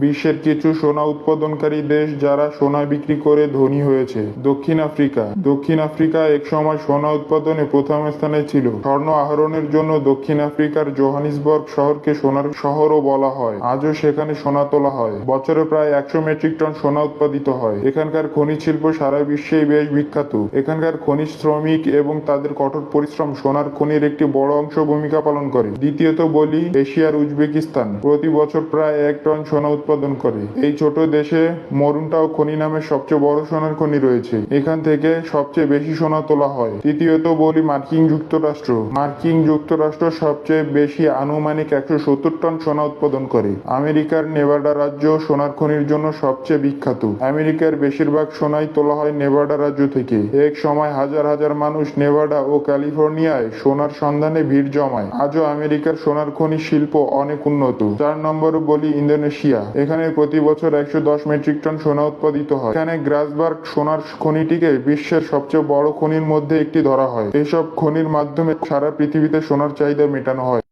বিশ্বের কিছু সোনা উৎপাদনকারী দেশ যারা সোনা বিক্রি করে ধনী হয়েছে। দক্ষিণ আফ্রিকা। দক্ষিণ আফ্রিকা একসময় সোনা উৎপাদনে প্রথম স্থানে ছিল। স্বর্ণ আহরণের জন্য দক্ষিণ আফ্রিকার জোহানিসবার্গ শহরকে সোনার শহরও বলা হয়। আজও সেখানে সোনা তোলা হয়। বছরে প্রায় 100 মেট্রিক টন সোনা উৎপাদিত হয়। এখানকার খনিজ শিল্প সারা বিশ্বেই বেশ বিখ্যাত। এখানকার খনিজ শ্রমিক এবং তাদের কঠোর পরিশ্রম সোনার খনির একটি বড় অংশ ভূমিকা পালন করে। দ্বিতীয়ত বলি এশিয়ার উজবেকিস্তান। প্রতি বছর প্রায় 1 টন সোনা উৎপাদন করে। এই ছোট দেশে মরুনটাও খনি নামে সবচেয়ে বড় সোনার খনি রয়েছে। এখান থেকে সবচেয়ে বেশি সোনা তোলা হয়। তৃতীয়ত বলি মার্কিন যুক্তরাষ্ট্র। মার্কিন যুক্তরাষ্ট্র সবচেয়ে বেশি আনুমানিক 170 টন সোনা উৎপাদন করে। আমেরিকার নেভাডা রাজ্য সোনার খনির জন্য সবচেয়ে বিখ্যাত। আমেরিকার বেশিরভাগ সোনাই তোলা হয় নেভাডা রাজ্য থেকে। এক সময় হাজার হাজার মানুষ নেভাডা ও ক্যালিফোর্নিয়ায় সোনার সন্ধানে ভিড় জমায়। আজও আমেরিকার সোনার খনি শিল্প অনেক উন্নত। 4 নম্বরে বলি ইন্দোনেশিয়া। এখানে প্রতি বছর 110 মেট্রিক টন সোনা উৎপাদিত হয়। এখানে গ্রাসবার্গ সোনার খনিটিকে বিশ্বের সবচেয়ে বড় খনির মধ্যে একটি ধরা হয়। এসব খনির মাধ্যমে সারা পৃথিবীতে সোনার চাহিদা মেটানো হয়।